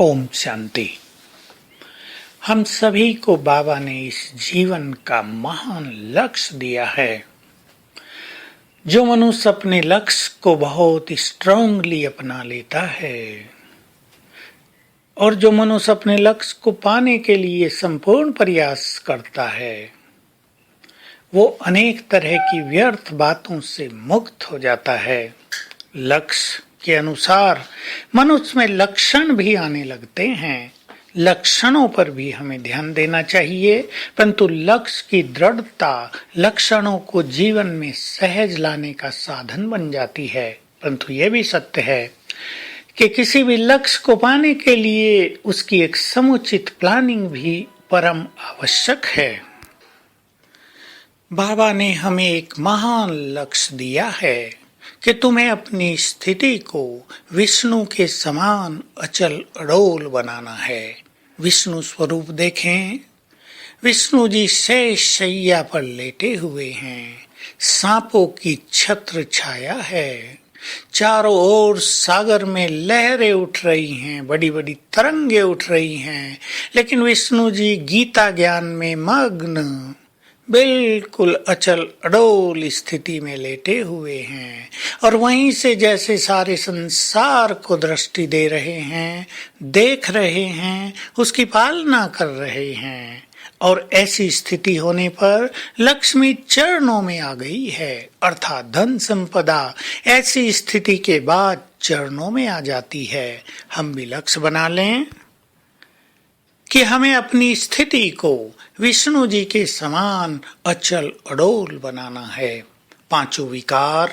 ओम शांति। हम सभी को बाबा ने इस जीवन का महान लक्ष्य दिया है। जो मनुष्य अपने लक्ष्य को बहुत स्ट्रांगली अपना लेता है और जो मनुष्य अपने लक्ष्य को पाने के लिए संपूर्ण प्रयास करता है, वो अनेक तरह की व्यर्थ बातों से मुक्त हो जाता है। लक्ष्य के अनुसार मनुष्य में लक्षण भी आने लगते हैं। लक्षणों पर भी हमें ध्यान देना चाहिए, परंतु लक्ष्य की दृढ़ता लक्षणों को जीवन में सहज लाने का साधन बन जाती है। परंतु यह भी सत्य है कि किसी भी लक्ष्य को पाने के लिए उसकी एक समुचित प्लानिंग भी परम आवश्यक है। बाबा ने हमें एक महान लक्ष्य दिया है कि तुम्हें अपनी स्थिति को विष्णु के समान अचल अडोल बनाना है। विष्णु स्वरूप देखें। विष्णु जी शेष शैया पर लेटे हुए हैं। सांपों की छत्र छाया है। चारों ओर सागर में लहरें उठ रही हैं, बड़ी बड़ी तरंगे उठ रही हैं, लेकिन विष्णु जी गीता ज्ञान में मग्न बिल्कुल अचल अडोल स्थिति में लेटे हुए हैं और वहीं से जैसे सारे संसार को दृष्टि दे रहे हैं, देख रहे हैं, उसकी पालना कर रहे हैं। और ऐसी स्थिति होने पर लक्ष्मी चरणों में आ गई है, अर्थात धन संपदा ऐसी स्थिति के बाद चरणों में आ जाती है। हम भी लक्ष्य बना लें कि हमें अपनी स्थिति को विष्णु जी के समान अचल अडोल बनाना है। पांचों विकार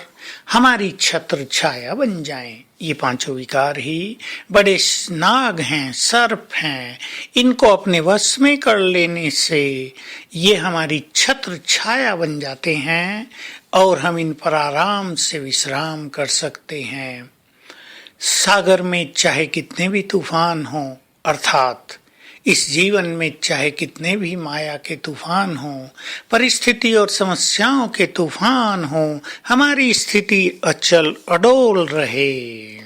हमारी छत्र छाया बन जाएं। ये पांचों विकार ही बड़े नाग हैं, सर्प हैं। इनको अपने वश में कर लेने से ये हमारी छत्र छाया बन जाते हैं और हम इन पर आराम से विश्राम कर सकते हैं। सागर में चाहे कितने भी तूफान हों, अर्थात इस जीवन में चाहे कितने भी माया के तूफान हों, परिस्थिति और समस्याओं के तूफान हों, हमारी स्थिति अचल अडोल रहे,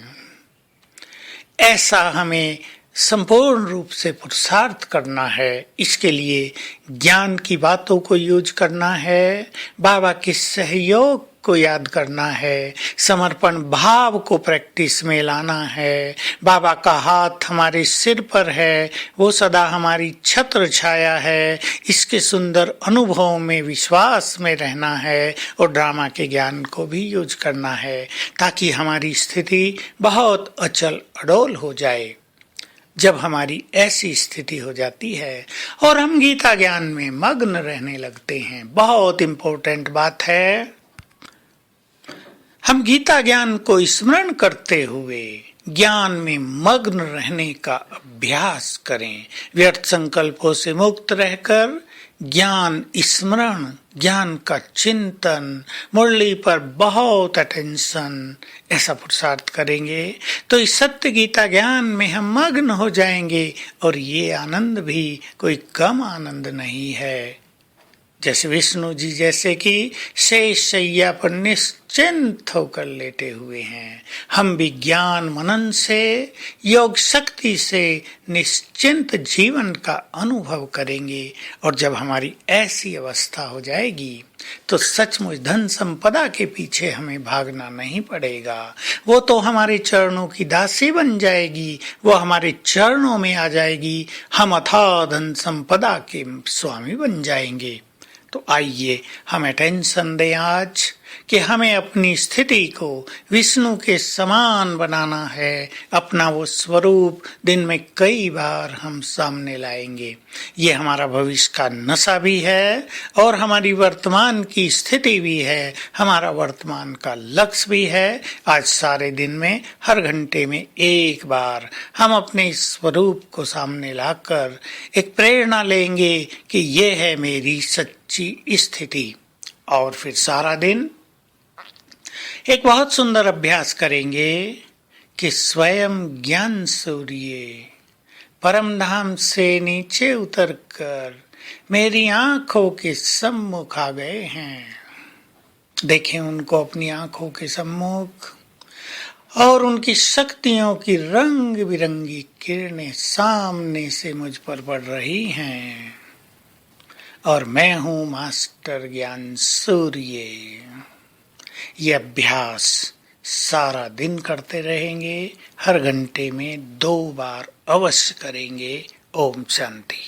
ऐसा हमें संपूर्ण रूप से पुरुषार्थ करना है। इसके लिए ज्ञान की बातों को यूज करना है, बाबा के सहयोग को याद करना है, समर्पण भाव को प्रैक्टिस में लाना है। बाबा का हाथ हमारे सिर पर है, वो सदा हमारी छत्र छाया है। इसके सुंदर अनुभवों में विश्वास में रहना है और ड्रामा के ज्ञान को भी यूज करना है ताकि हमारी स्थिति बहुत अचल अडोल हो जाए। जब हमारी ऐसी स्थिति हो जाती है और हम गीता ज्ञान में मग्न रहने लगते हैं, बहुत इंपॉर्टेंट बात है, हम गीता ज्ञान को स्मरण करते हुए ज्ञान में मग्न रहने का अभ्यास करें। व्यर्थ संकल्पों से मुक्त रहकर ज्ञान स्मरण, ज्ञान का चिंतन, मुरली पर बहुत अटेंशन, ऐसा पुरुषार्थ करेंगे तो इस सत्य गीता ज्ञान में हम मग्न हो जाएंगे और ये आनंद भी कोई कम आनंद नहीं है। जैसे विष्णु जी जैसे कि शेष शैया पर निश्चिंत होकर लेटे हुए हैं, हम भी ज्ञान मनन से, योग शक्ति से निश्चिंत जीवन का अनुभव करेंगे। और जब हमारी ऐसी अवस्था हो जाएगी तो सचमुच धन संपदा के पीछे हमें भागना नहीं पड़ेगा। वो तो हमारे चरणों की दासी बन जाएगी, वो हमारे चरणों में आ जाएगी, हम अथाह धन संपदा के स्वामी बन जाएंगे। तो आइए हम अटेंशन दें आज कि हमें अपनी स्थिति को विष्णु के समान बनाना है। अपना वो स्वरूप दिन में कई बार हम सामने लाएंगे। ये हमारा भविष्य का नशा भी है और हमारी वर्तमान की स्थिति भी है, हमारा वर्तमान का लक्ष्य भी है। आज सारे दिन में हर घंटे में एक बार हम अपने स्वरूप को सामने लाकर एक प्रेरणा लेंगे कि ये है मेरी सच्ची स्थिति। और फिर सारा दिन एक बहुत सुंदर अभ्यास करेंगे कि स्वयं ज्ञान सूर्य परम धाम से नीचे उतरकर मेरी आंखों के सम्मुख आ गए हैं। देखें उनको अपनी आंखों के सम्मुख और उनकी शक्तियों की रंग बिरंगी किरणें सामने से मुझ पर पड़ रही हैं और मैं हूं मास्टर ज्ञान सूर्य। ये अभ्यास सारा दिन करते रहेंगे, हर घंटे में 2 बार अवश्य करेंगे। ओम शांति।